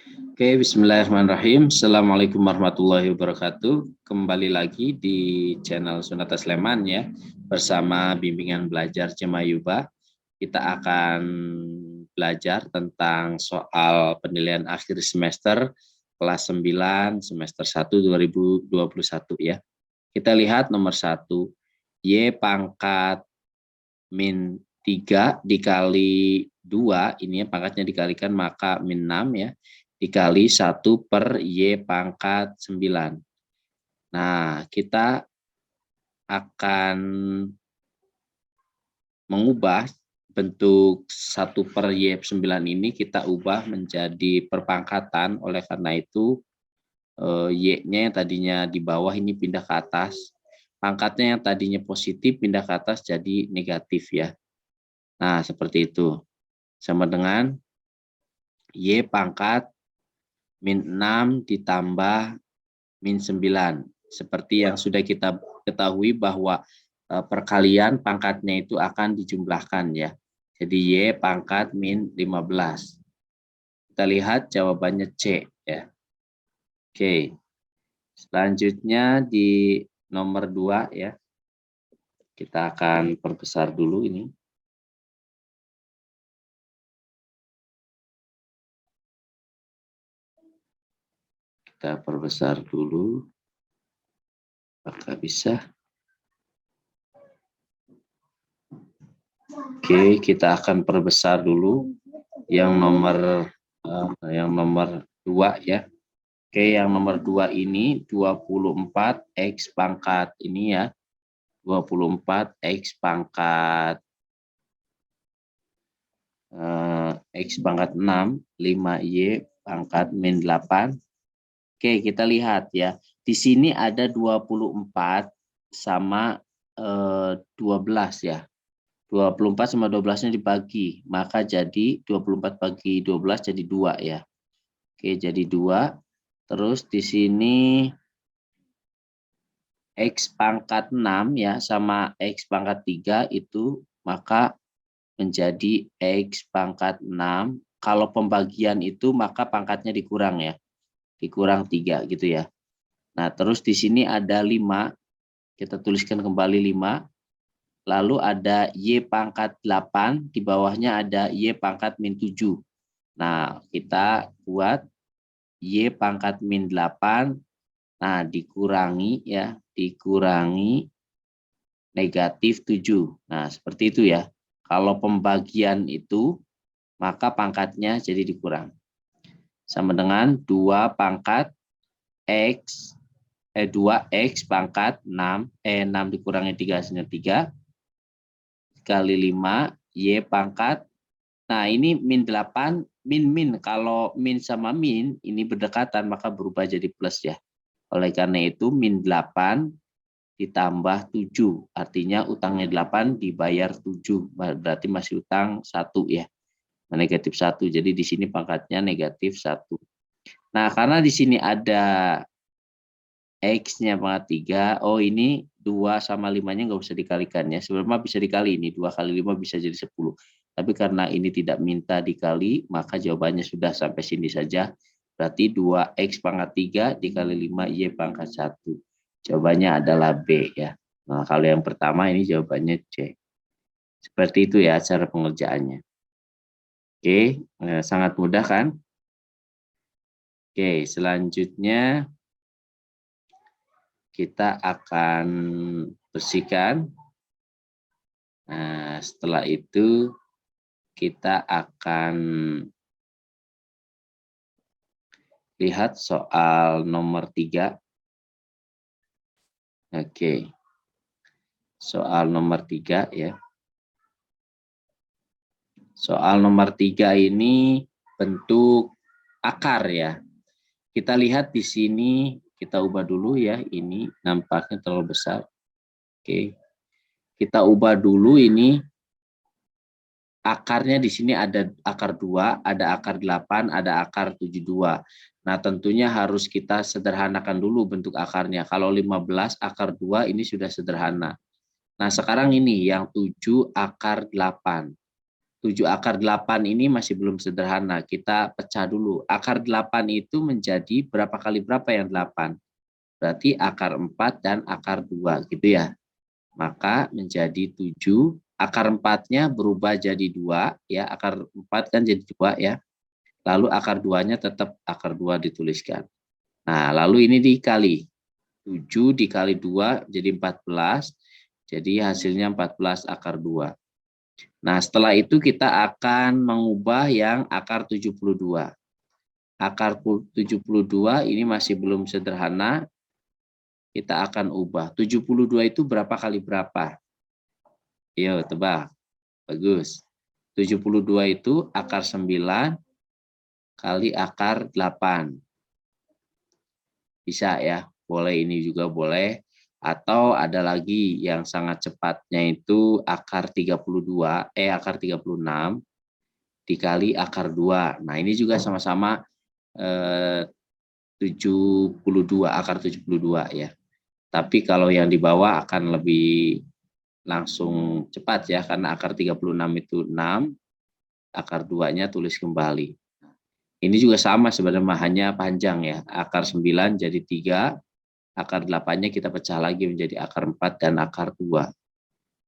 Oke, bismillahirrahmanirrahim. Assalamualaikum warahmatullahi wabarakatuh. Kembali lagi di channel Sunata Sleman ya, bersama bimbingan belajar Cemayuba. Kita akan belajar tentang soal penilaian akhir semester kelas 9 semester 1 2021 ya. Kita lihat nomor 1, Y pangkat min 3 dikali 2, ini ya pangkatnya dikalikan maka min 6 ya, dikali 1 per Y pangkat 9. Nah, kita akan mengubah bentuk 1 per Y9 ini, kita ubah menjadi perpangkatan. Oleh karena itu, Y-nya yang tadinya di bawah ini pindah ke atas. Pangkatnya yang tadinya positif pindah ke atas jadi negatif ya. Nah, seperti itu. Sama dengan Y pangkat min 6 ditambah min 9. Seperti yang sudah kita ketahui bahwa perkalian pangkatnya itu akan dijumlahkan ya. Jadi Y pangkat min 15. Kita lihat jawabannya C ya. Oke. Selanjutnya di nomor 2 ya. Kita akan perbesar dulu ini. Kita perbesar dulu. Apakah bisa? Oke, kita akan perbesar dulu yang nomor 2 ya. Oke, yang nomor 2 ini 24 X pangkat ini ya. 24 X pangkat X pangkat 6, 5Y pangkat min 8. Oke, kita lihat ya. Di sini ada 24 sama 12 ya. 24 sama 12-nya dibagi, maka jadi 24 bagi 12 jadi 2 ya. Oke, jadi 2. Terus di sini X pangkat 6 ya sama X pangkat 3 itu maka menjadi X pangkat 6. Kalau pembagian itu maka pangkatnya dikurang ya. Dikurang 3 gitu ya. Nah, terus di sini ada 5. Kita tuliskan kembali 5. Lalu ada Y pangkat 8, di bawahnya ada Y pangkat min 7. Nah, kita buat Y pangkat min 8, nah dikurangi ya, dikurangi negatif 7. Nah, seperti itu ya. Kalau pembagian itu, maka pangkatnya jadi dikurang. Sama dengan 2 pangkat X, 2X pangkat 6, 6 dikurangi 3 hasilnya 3. Kali 5 Y pangkat. Nah, ini min 8, min. Kalau min sama min ini berdekatan maka berubah jadi plus ya. Oleh karena itu min 8 ditambah 7. Artinya utangnya 8 dibayar 7. Berarti masih utang 1 ya. Negatif 1. Jadi di sini pangkatnya negatif 1. Nah, karena di sini ada X-nya pangkat 3, oh ini 2 sama 5-nya nggak usah dikalikan ya. Sebenarnya bisa dikali ini, 2 kali 5 bisa jadi 10. Tapi karena ini tidak minta dikali, maka jawabannya sudah sampai sini saja. Berarti 2X pangkat 3 dikali 5 Y pangkat 1. Jawabannya adalah B ya. Nah, kalau yang pertama ini jawabannya C. Seperti itu ya cara pengerjaannya. Oke, sangat mudah kan? Oke, selanjutnya kita akan bersihkan. Nah, setelah itu kita akan lihat soal nomor 3. Oke. Soal nomor 3 ya. Soal nomor 3 ini bentuk akar ya. Kita lihat di sini, kita ubah dulu ya. Ini nampaknya terlalu besar. Oke. Kita ubah dulu ini. Akarnya di sini ada akar 2, ada akar 8, ada akar 72. Nah, tentunya harus kita sederhanakan dulu bentuk akarnya. Kalau 15 akar 2 ini sudah sederhana. Nah, sekarang ini yang 7 akar 8. 7 akar 8 ini masih belum sederhana. Kita pecah dulu. Akar 8 itu menjadi berapa kali berapa yang 8? Berarti akar 4 dan akar 2 gitu ya. Maka menjadi 7. Akar 4-nya berubah jadi 2 ya. Akar 4 kan jadi 2 ya. Lalu akar 2-nya tetap akar 2 dituliskan. Nah, lalu ini dikali. 7 dikali 2 jadi 14. Jadi hasilnya 14 akar 2. Nah, setelah itu kita akan mengubah yang akar 72. Akar 72 ini masih belum sederhana. Kita akan ubah. 72 itu berapa kali berapa? Yo, tebak. Bagus. 72 itu akar 9 kali akar 8. Bisa ya, boleh ini juga boleh. Atau ada lagi yang sangat cepatnya itu akar 32, akar 36 dikali akar 2. Nah, ini juga sama-sama 72, akar 72 ya. Tapi kalau yang di bawah akan lebih langsung cepat ya, karena akar 36 itu 6, akar 2-nya tulis kembali. Ini juga sama sebenarnya, hanya panjang ya. Akar 9 jadi 3, akar 8-nya kita pecah lagi menjadi akar 4 dan akar 2.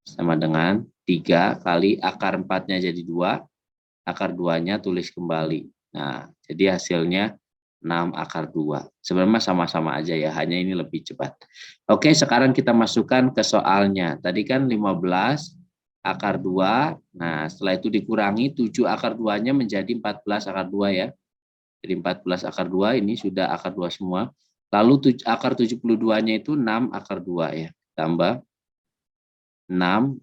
Sama dengan 3 kali akar 4-nya jadi 2, akar 2-nya tulis kembali. Nah, jadi hasilnya 6 akar 2. Sebenarnya sama-sama aja ya, hanya ini lebih cepat. Oke, sekarang kita masukkan ke soalnya. Tadi kan 15 akar 2. Nah, setelah itu dikurangi 7 akar 2-nya menjadi 14 akar 2 ya. Jadi 14 akar 2 ini sudah akar 2 semua. Lalu akar 72-nya itu 6 akar 2 ya. Tambah 6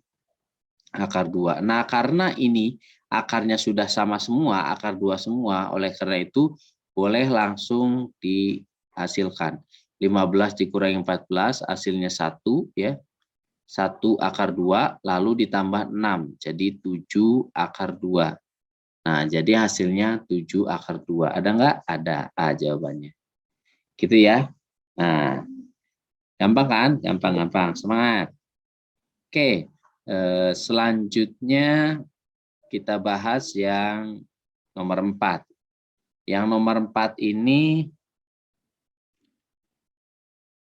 akar 2. Nah, karena ini akarnya sudah sama semua, akar 2 semua, oleh karena itu boleh langsung dihasilkan. 15 dikurangi 14, hasilnya 1 ya. 1 akar 2, lalu ditambah 6, jadi 7 akar 2. Nah, jadi hasilnya 7 akar 2. Ada nggak? Ada. A jawabannya. Gitu ya. Nah, gampang kan? Gampang-gampang. Semangat. Oke, selanjutnya kita bahas yang nomor 4. Yang nomor 4 ini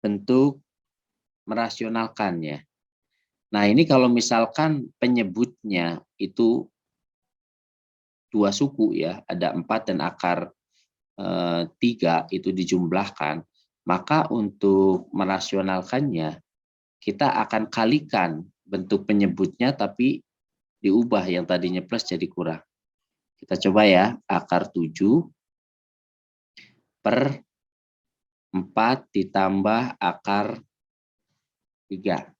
bentuk merasionalkan ya. Nah, ini kalau misalkan penyebutnya itu 2 suku ya, ada 4 dan akar 3 itu dijumlahkan, maka untuk merasionalkannya kita akan kalikan bentuk penyebutnya tapi diubah yang tadinya plus jadi kurang. Kita coba ya, akar 7 per 4 ditambah akar 3.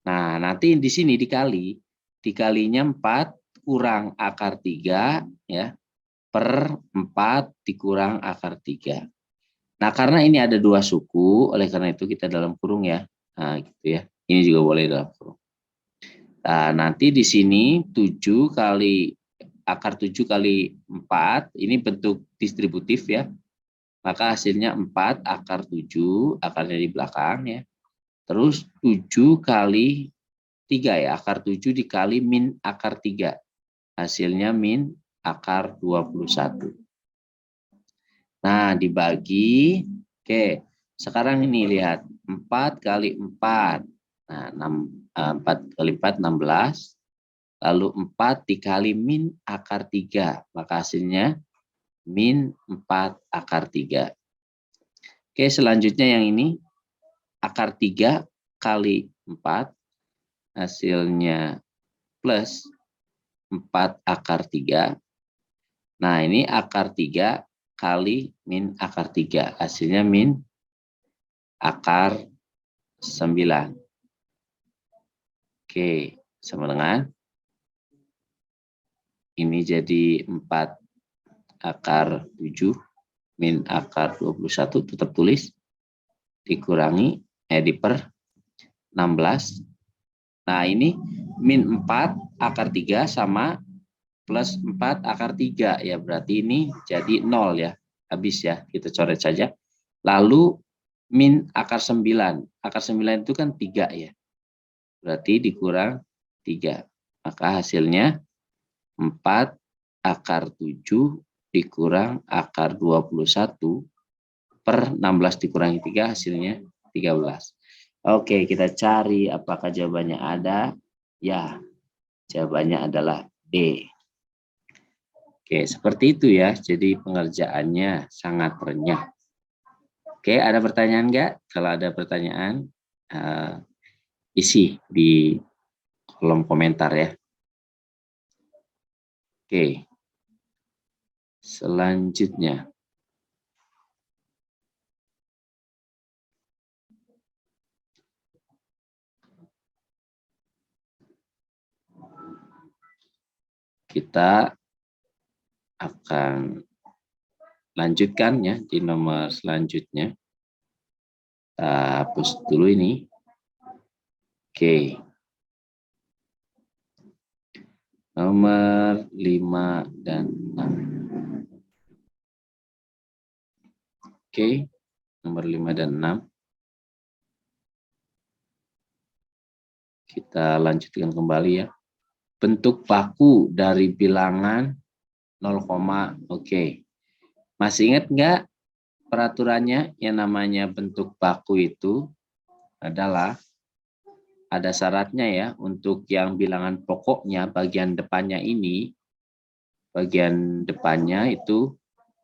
Nah, nanti di sini dikalinya 4 kurang akar 3 ya, per 4 dikurang akar 3. Nah, karena ini ada 2 suku, oleh karena itu kita dalam kurung ya. Nah, gitu ya. Ini juga boleh dalam kurung. Nah, nanti di sini 7 kali akar 7 kali 4, ini bentuk distributif ya. Maka hasilnya 4 akar 7, akarnya di belakang ya. Terus 7 kali 3 ya, akar 7 dikali min akar 3. Hasilnya min akar 21. Nah, dibagi, oke, sekarang ini lihat, 4 kali 4. Nah, 4 kali 4, 16. Lalu 4 dikali min akar 3. Maka hasilnya min 4 akar 3. Oke, selanjutnya yang ini, akar 3 kali 4. Hasilnya plus 4 akar 3. Nah, ini akar 3 kali min akar 3. Hasilnya min akar 9. Oke, sama dengan ini jadi 4 akar 7 min akar 21, tetap tulis. Dikurangi, diper 16. Nah, ini min 4 akar 3 sama plus 4 akar 3 ya, berarti ini jadi 0 ya. Habis ya, kita coret saja. Lalu min akar 9. Akar 9 itu kan 3 ya. Berarti dikurang 3. Maka hasilnya 4 akar 7 dikurang akar 21 per 16 dikurangi 3 hasilnya 13. Oke, kita cari apakah jawabannya ada. Ya, jawabannya adalah D. Oke, seperti itu ya. Jadi pengerjaannya sangat renyah. Oke, ada pertanyaan nggak? Kalau ada pertanyaan, isi di kolom komentar ya. Oke, selanjutnya. Kita akan lanjutkan ya di nomor selanjutnya. Kita hapus dulu ini. Oke. Nomor 5 dan 6. Oke, nomor 5 dan 6. Kita lanjutkan kembali ya. Bentuk baku dari bilangan 0, oke. Masih ingat nggak peraturannya? Yang namanya bentuk baku itu adalah ada syaratnya ya, untuk yang bilangan pokoknya bagian depannya ini, bagian depannya itu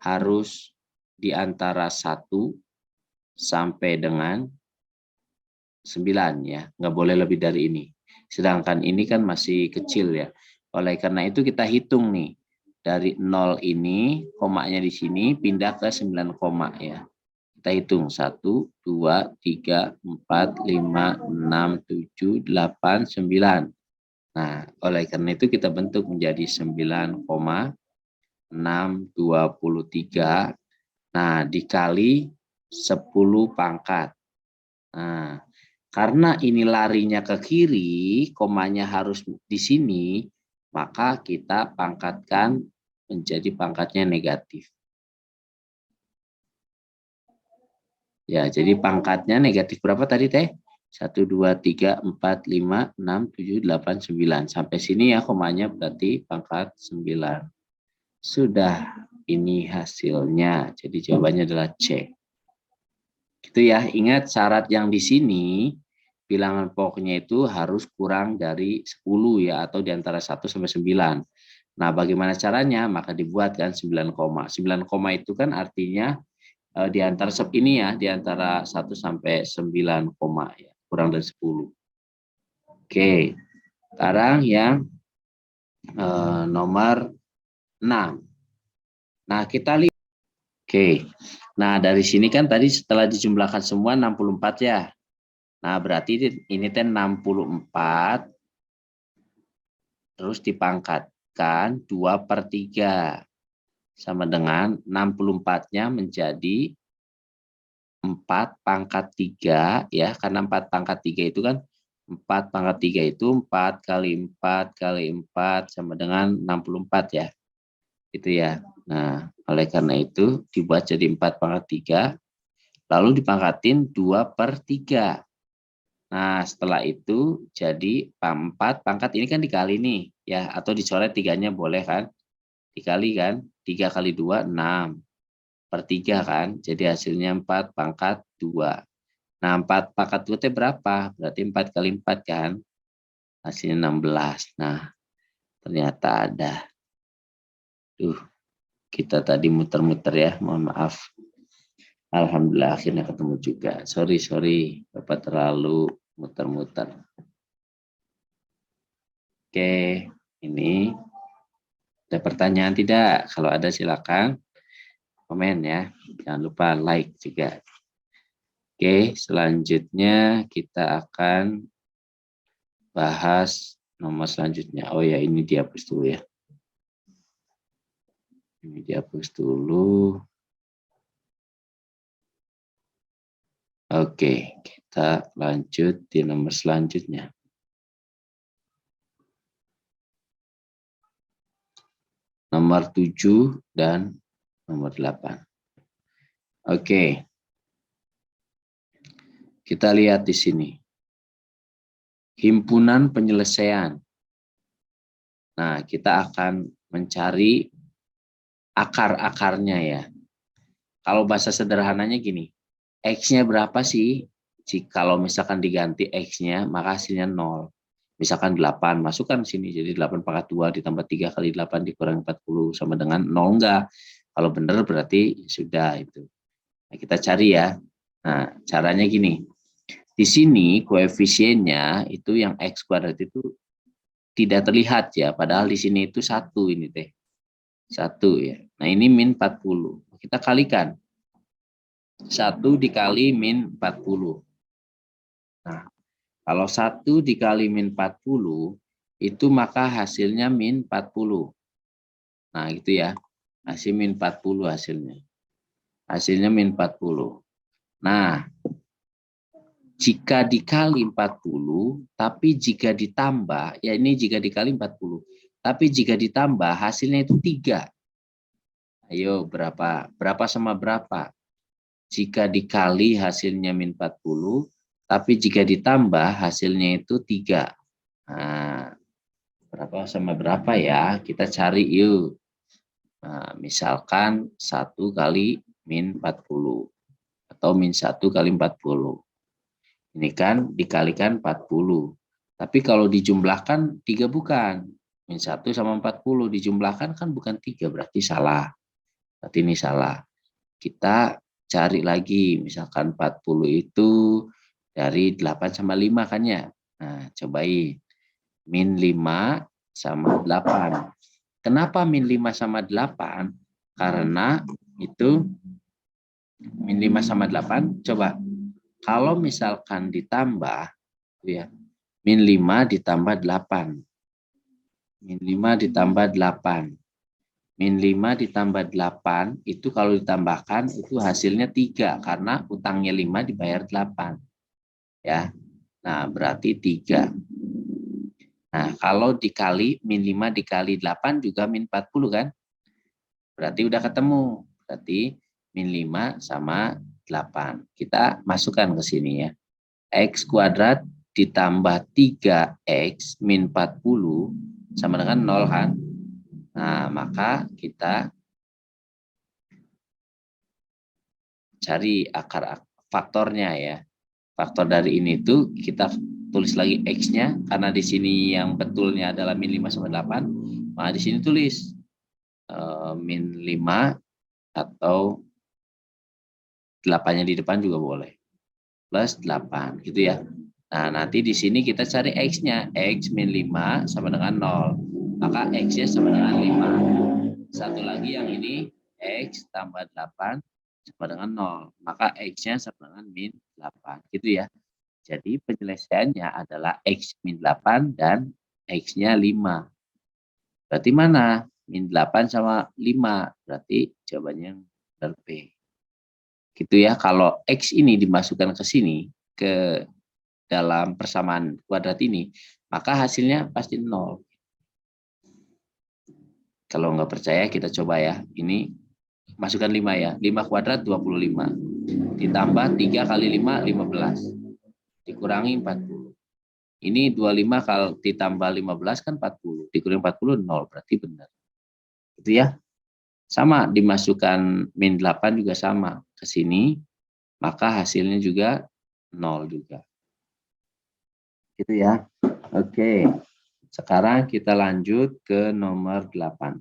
harus di antara 1 sampai dengan 9 ya, nggak boleh lebih dari ini. Sedangkan ini kan masih kecil ya. Oleh karena itu kita hitung nih, dari 0 ini, komanya di sini pindah ke 9 koma ya. Kita hitung 1, 2, 3, 4, 5, 6, 7, 8, 9. Nah, oleh karena itu kita bentuk menjadi 9,623. Nah, dikali 10 pangkat. Nah, karena ini larinya ke kiri, komanya harus di sini, maka kita pangkatkan menjadi pangkatnya negatif. Ya, jadi pangkatnya negatif berapa tadi teh? 1, 2, 3, 4, 5, 6, 7, 8, 9. Sampai sini ya komanya berarti pangkat 9. Sudah, ini hasilnya. Jadi jawabannya adalah C. Itu ya, ingat syarat yang di sini, bilangan pokoknya itu harus kurang dari 10 ya, atau di antara 1 sampai 9. Nah, bagaimana caranya? Maka dibuatkan 9 koma. 9 koma itu kan artinya di antara ini ya, di antara 1 sampai 9 koma ya, kurang dari 10. Oke, sekarang yang nomor 6. Nah, kita lihat. Oke, nah dari sini kan tadi setelah dijumlahkan semua 64 ya. Nah, berarti ini 64 terus dipangkatkan 2/3 sama dengan 64-nya menjadi 4 pangkat 3 ya, karena 4 pangkat 3 itu kan 4 pangkat 3 itu 4 kali 4 kali 4 sama dengan 64 ya. Itu ya. Nah, oleh karena itu dibuat jadi 4 pangkat 3 lalu dipangkatin 2/3. Nah, setelah itu jadi 4 pangkat ini kan dikali nih ya, atau dicoret 3-nya boleh kan? Dikali kan? 3 kali 2 6/3 kan? Jadi hasilnya 4 pangkat 2. Nah, 4 pangkat 2 itu berapa? Berarti 4 kali 4 kan? Hasilnya 16. Nah, ternyata ada. Kita tadi muter-muter ya, mohon maaf. Alhamdulillah akhirnya ketemu juga. Sorry, Bapak terlalu muter-muter. Oke, ini ada pertanyaan tidak? Kalau ada silakan komen ya. Jangan lupa like juga. Oke, selanjutnya kita akan bahas nomor selanjutnya. Oh ya, ini dihapus dulu ya. Ini dihapus dulu. Oke, kita lanjut di nomor selanjutnya. Nomor 7 dan nomor 8. Oke. Kita lihat di sini. Himpunan penyelesaian. Nah, kita akan mencari akar-akarnya ya. Kalau bahasa sederhananya gini, X-nya berapa sih? Kalau misalkan diganti X-nya, maka hasilnya 0. Misalkan 8, masukkan sini. Jadi 8 pangkat 2 ditambah 3 kali 8 dikurangi 40 sama dengan 0 enggak. Kalau benar berarti sudah itu. Nah, kita cari ya. Nah, caranya gini. Di sini koefisiennya itu yang X kuadrat itu tidak terlihat ya. Padahal di sini itu 1 ini teh. 1 ya. Nah, ini min 40. Kita kalikan. 1 dikali min 40. Nah, kalau 1 dikali min 40, itu maka hasilnya min 40. Nah, gitu ya. Hasil min 40 hasilnya. Hasilnya min 40. Nah, jika dikali 40, tapi jika ditambah, ya ini jika dikali 40. Tapi jika ditambah, hasilnya itu 3. Ayo, berapa? Berapa sama berapa? Jika dikali hasilnya min 40, tapi jika ditambah hasilnya itu 3. Nah, berapa sama berapa ya? Kita cari yuk. Nah, misalkan 1 kali min 40. Atau min 1 kali 40. Ini kan dikalikan 40. Tapi kalau dijumlahkan 3 bukan. Min 1 sama 40 dijumlahkan kan bukan 3. Berarti salah. Berarti ini salah. Kita cari lagi. Misalkan 40 itu dari 8 sama 5 kan ya. Nah, cobain. Min 5 sama 8. Kenapa min 5 sama 8? Karena itu min 5 sama 8. Coba. Kalau misalkan ditambah, ya, min 5 ditambah 8. Min 5 ditambah 8. Min 5 ditambah 8, itu kalau ditambahkan, itu hasilnya 3. Karena utangnya 5 dibayar 8. Ya, nah berarti 3. Nah, kalau dikali, min 5 dikali 8 juga min 40 kan? Berarti udah ketemu. Berarti min 5 sama 8. Kita masukkan ke sini ya. X kuadrat ditambah 3X min 40 sama dengan 0 kan? Nah, maka kita cari akar faktornya ya. Faktor dari ini tuh kita tulis lagi X-nya. Karena di sini yang betulnya adalah min 5 sama 8. Maka di sini tulis min 5 atau 8-nya di depan juga boleh. Plus 8 gitu ya. Nah, nanti di sini kita cari X-nya. X min 5 sama dengan 0. Maka X-nya sama dengan 5. Satu lagi yang ini, X tambah 8 sama dengan 0. Maka X-nya sama dengan min 8. Gitu ya. Jadi penyelesaiannya adalah X min 8 dan X-nya 5. Berarti mana? Min 8 sama 5. Berarti jawabannya yang benar B. Gitu ya. Kalau X ini dimasukkan ke sini, ke dalam persamaan kuadrat ini, maka hasilnya pasti 0. Kalau nggak percaya kita coba ya. Ini masukkan 5 ya. 5 kuadrat 25. Ditambah 3 kali 5, 15. Dikurangi 40. Ini 25 kalau ditambah 15 kan 40. Dikurangi 40, 0. Berarti benar. Gitu ya. Sama, dimasukkan min 8 juga sama. Ke sini, maka hasilnya juga 0 juga. Gitu ya. Oke. Sekarang kita lanjut ke nomor 8.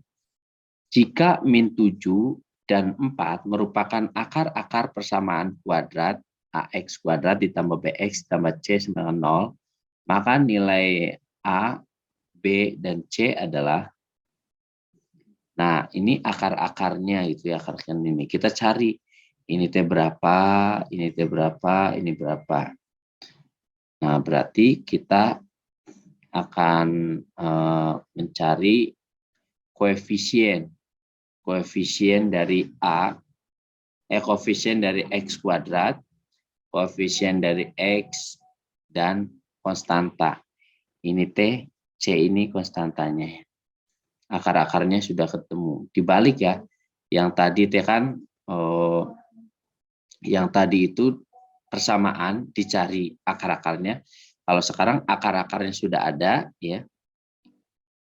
Jika min 7 dan 4 merupakan akar-akar persamaan kuadrat AX kuadrat ditambah BX ditambah C sama dengan 0, maka nilai A, B, dan C adalah, nah ini akar-akarnya gitu ya, akar-akarnya ini. Kita cari ini T berapa, ini T berapa, ini berapa. Nah, berarti kita akan mencari koefisien dari A, koefisien dari X kuadrat, koefisien dari X, dan konstanta. Ini T, C ini konstantanya. Akar-akarnya sudah ketemu. Dibalik ya, yang tadi T kan, yang tadi itu persamaan dicari akar-akarnya. Kalau sekarang akar-akarnya sudah ada, ya,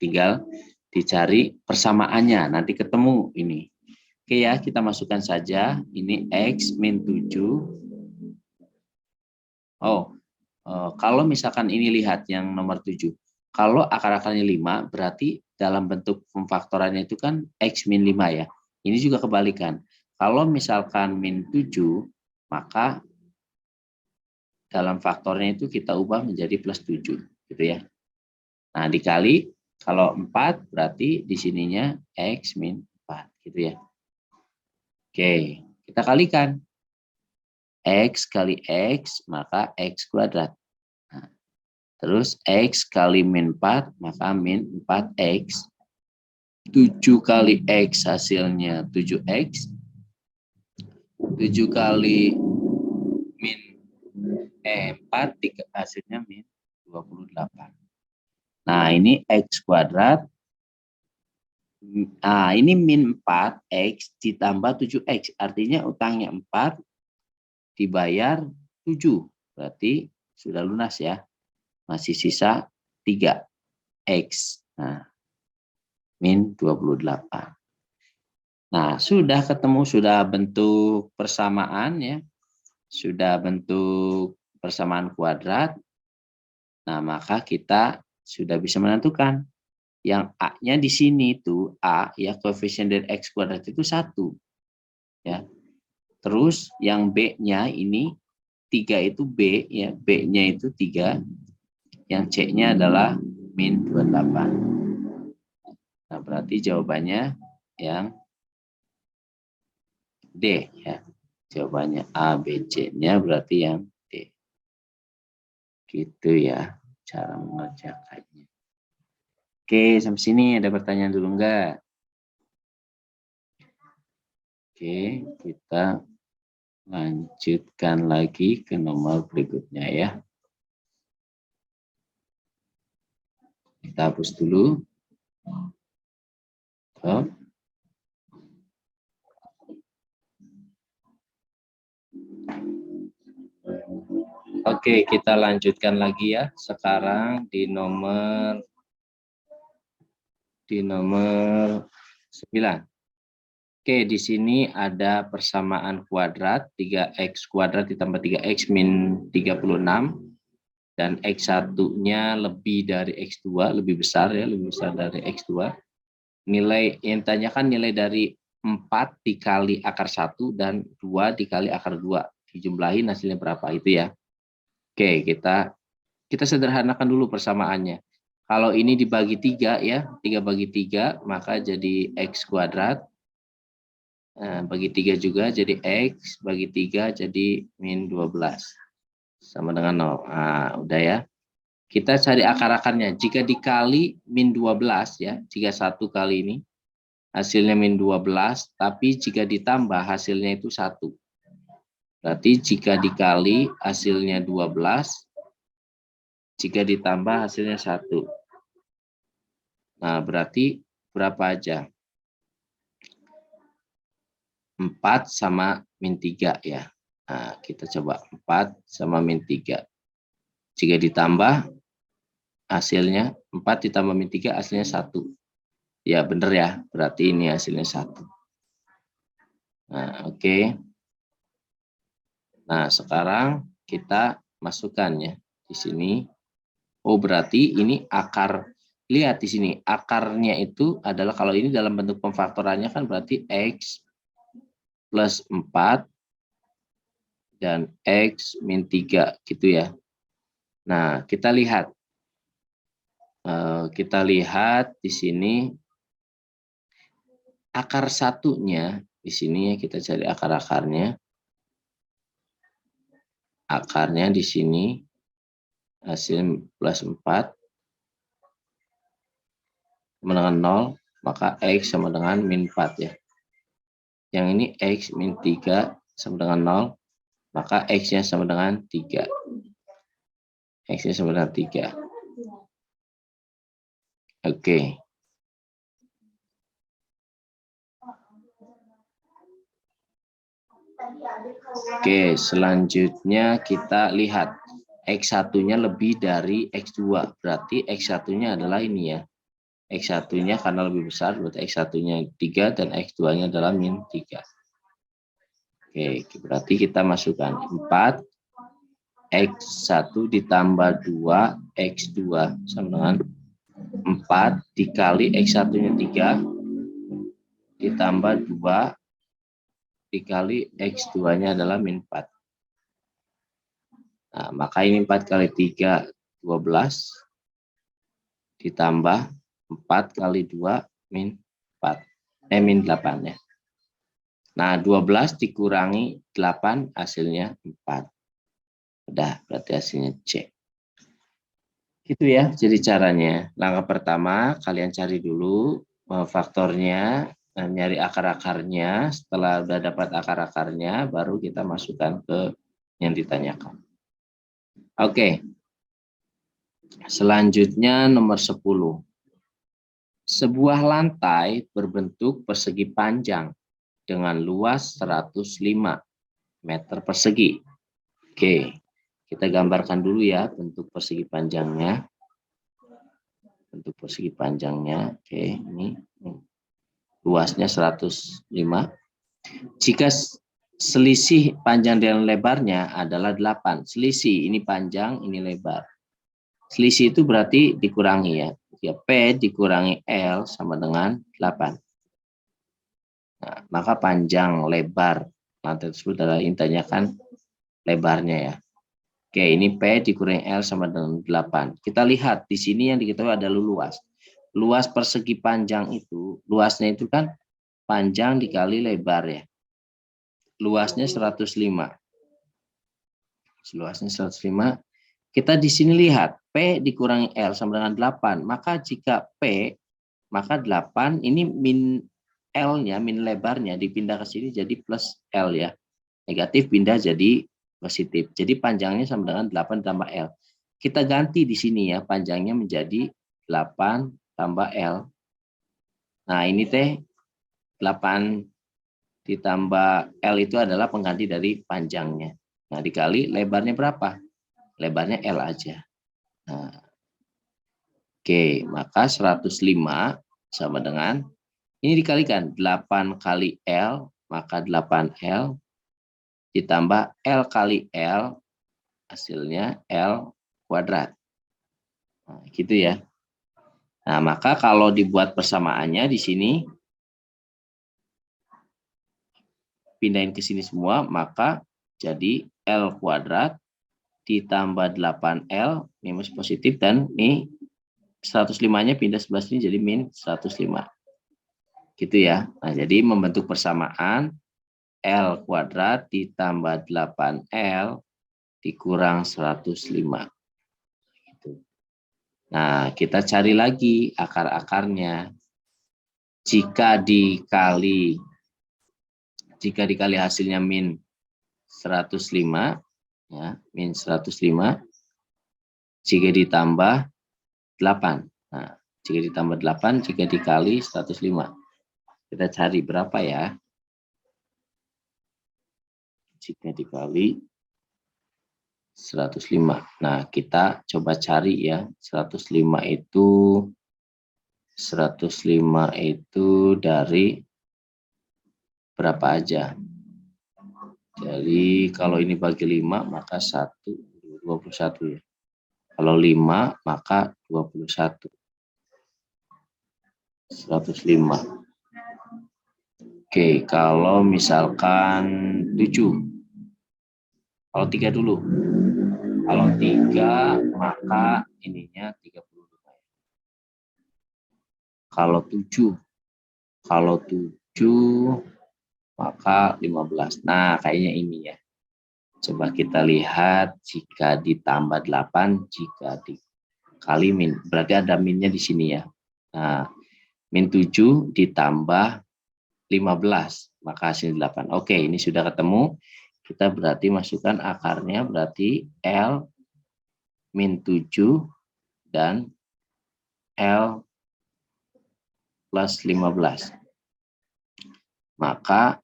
tinggal dicari persamaannya, nanti ketemu ini. Oke ya, kita masukkan saja, ini X min 7. Kalau misalkan ini lihat yang nomor 7, kalau akar-akarnya 5, berarti dalam bentuk pemfaktorannya itu kan X min 5 ya. Ini juga kebalikan. Kalau misalkan min 7, maka dalam faktornya itu kita ubah menjadi plus 7, gitu ya. Nah, dikali, kalau 4 berarti di sininya X min 4, gitu ya. Oke, kita kalikan. X kali X, maka X kuadrat. Nah, terus X kali min 4, maka min 4X. 7 kali X hasilnya 7X. 7 kali min 4 hasilnya min 28. Nah, ini X kuadrat. Nah, ini min 4X ditambah 7X. Artinya utangnya 4 dibayar 7. Berarti sudah lunas ya. Masih sisa 3X. Nah, min 28. Nah, sudah ketemu, sudah bentuk persamaan ya. Sudah bentuk persamaan kuadrat. Nah, maka kita sudah bisa menentukan. Yang A-nya di sini itu A ya, koefisien dari X kuadrat itu 1. Ya. Terus yang B-nya ini 3 itu B ya, B-nya itu 3. Yang C-nya adalah min 28. Nah, berarti jawabannya yang D ya. Jawabannya A, B, C-nya berarti yang D. Gitu ya cara mengerjakannya. Oke, sampai sini ada pertanyaan dulu enggak? Oke, kita lanjutkan lagi ke nomor berikutnya ya. Kita hapus dulu. Oke, kita lanjutkan lagi ya. Sekarang di nomor 9. Oke, di sini ada persamaan kuadrat 3x kuadrat ditambah 3x min 36 dan x1-nya lebih dari x2, lebih besar ya, lebih besar dari x2. Nilai yang ditanyakan nilai dari 4 dikali akar 1 dan 2 dikali akar 2. Dijumlahin hasilnya berapa itu ya. Oke, kita sederhanakan dulu persamaannya. Kalau ini dibagi 3 ya, 3 bagi 3 maka jadi x kuadrat. Nah, bagi 3 juga jadi X, bagi 3 jadi min 12. Sama dengan 0. Nah, udah ya. Kita cari akar-akarnya. Jika dikali min 12 ya, jika 1 kali ini, hasilnya min 12, tapi jika ditambah hasilnya itu 1. Berarti jika dikali hasilnya 12, jika ditambah hasilnya 1. Nah, berarti berapa aja? 4 sama min 3 ya. Nah, kita coba 4 sama min 3. Jika ditambah hasilnya 4 ditambah min 3 hasilnya 1. Ya benar ya, berarti ini hasilnya 1. Nah, oke. Nah, sekarang kita masukkan ya di sini. Oh, berarti ini akar. Lihat di sini, akarnya itu adalah kalau ini dalam bentuk pemfaktorannya kan berarti X plus 4 dan X min 3 gitu ya. Nah, kita lihat di sini akar satunya di sini ya, kita cari akar-akarnya. Akarnya di sini hasil plus 4 sama dengan 0, maka X sama dengan min 4 ya. Yang ini X min 3 sama dengan 0, maka X-nya sama dengan 3. X-nya sama dengan 3. Oke. Oke, selanjutnya kita lihat X1-nya lebih dari X2. Berarti X1-nya adalah ini ya. X1-nya karena lebih besar, berarti X1-nya 3 dan X2-nya adalah min 3. Oke, berarti kita masukkan 4, X1 ditambah 2, X2 sama dengan 4 dikali X1-nya 3, ditambah 2, dikali X2-nya adalah min 4. Nah, maka ini 4 kali 3, 12, ditambah 4 kali 2, min 4. Min 8 ya. Nah, 12 dikurangi 8, hasilnya 4. Udah, berarti hasilnya C. Gitu ya, jadi caranya. Langkah pertama, kalian cari dulu faktornya, nyari akar-akarnya. Setelah udah dapat akar-akarnya, baru kita masukkan ke yang ditanyakan. Oke. Selanjutnya nomor 10. Sebuah lantai berbentuk persegi panjang dengan luas 105 meter persegi. Oke, kita gambarkan dulu ya bentuk persegi panjangnya. Bentuk persegi panjangnya. Oke, ini luasnya 105. Jika selisih panjang dan lebarnya adalah 8. Selisih ini panjang, ini lebar. Selisih itu berarti dikurangi ya. Ya P dikurangi L sama dengan 8. Nah, maka panjang lebar lantai tersebut adalah intinya kan lebarnya ya. Oke, ini P dikurangi L sama dengan 8. Kita lihat di sini yang diketahui ada luas. Luas persegi panjang itu, luasnya itu kan panjang dikali lebar ya. Luasnya 105. Luasnya 105. Kita di sini lihat P dikurangi L sama dengan 8. Maka jika P, maka 8 ini min L-nya, min lebarnya dipindah ke sini jadi plus L ya. Negatif pindah jadi positif. Jadi panjangnya sama dengan 8 tambah L. Kita ganti di sini ya, panjangnya menjadi 8 tambah L. Nah ini teh 8 ditambah L itu adalah pengganti dari panjangnya. Nah dikali lebarnya berapa? Lebarnya L aja. Nah, oke, maka 105 sama dengan, ini dikalikan 8 kali L, maka 8L ditambah L kali L, hasilnya L kuadrat. Nah, gitu ya. Nah, maka kalau dibuat persamaannya di sini, pindahin ke sini semua, maka jadi L kuadrat ditambah 8L minus positif, dan ini 105-nya pindah sebelah sini jadi min 105. Gitu ya. Nah, jadi membentuk persamaan L kuadrat ditambah 8L dikurang 105. Gitu. Nah, kita cari lagi akar-akarnya. Jika dikali hasilnya min 105, ya, min 105, jika ditambah 8. Nah, jika ditambah 8, jika dikali 105. Kita cari berapa ya? Jika dikali 105. Nah, kita coba cari ya. 105 itu dari berapa aja? Jadi kalau ini bagi 5 maka 21 ya. Kalau 5 maka 21. 105. Oke, kalau misalkan 7. Kalau 3 dulu. Kalau 3 maka ininya 35. Kalau 7 maka 15. Nah, kayaknya ini ya. Coba kita lihat jika ditambah 8, jika dikali min. Berarti ada minnya di sini ya. Nah, min 7 ditambah 15, maka hasil 8. Oke, ini sudah ketemu. Kita berarti masukkan akarnya, berarti L min 7 dan L plus 15. Maka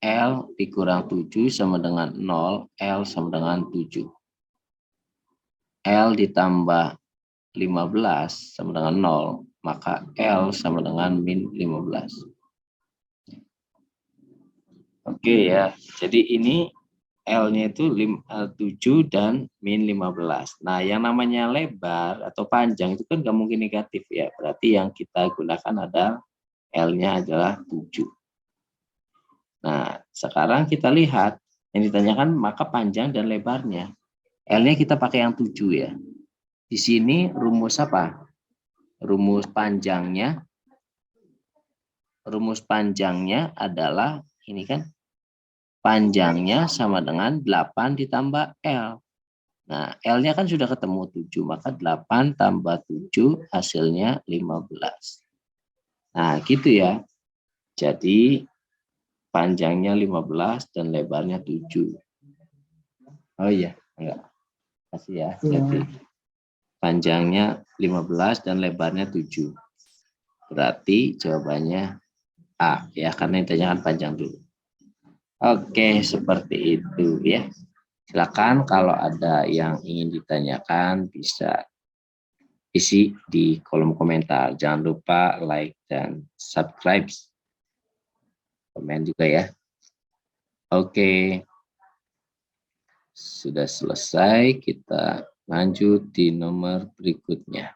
L dikurang 7 sama dengan 0, L sama dengan 7. L ditambah 15 sama dengan 0, maka L sama dengan min 15. Oke ya, jadi ini L-nya itu 7 dan min 15. Nah, yang namanya lebar atau panjang itu kan nggak mungkin negatif ya. Berarti yang kita gunakan adalah L-nya adalah 7. Nah, sekarang kita lihat yang ditanyakan maka panjang dan lebarnya. L-nya kita pakai yang 7 ya. Di sini rumus apa? Rumus panjangnya adalah ini kan, panjangnya sama dengan 8 ditambah L. Nah, L-nya kan sudah ketemu 7, maka 8 tambah 7 hasilnya 15. Nah, gitu ya. Jadi, panjangnya 15 dan lebarnya 7. Oh iya, enggak. Kasih ya. Jadi, panjangnya 15 dan lebarnya 7. Berarti jawabannya A, ya, karena ditanyakan panjang dulu. Oke, seperti itu ya. Silakan kalau ada yang ingin ditanyakan bisa isi di kolom komentar. Jangan lupa like dan subscribe. Komen juga ya. Oke. Sudah selesai, kita lanjut di nomor berikutnya.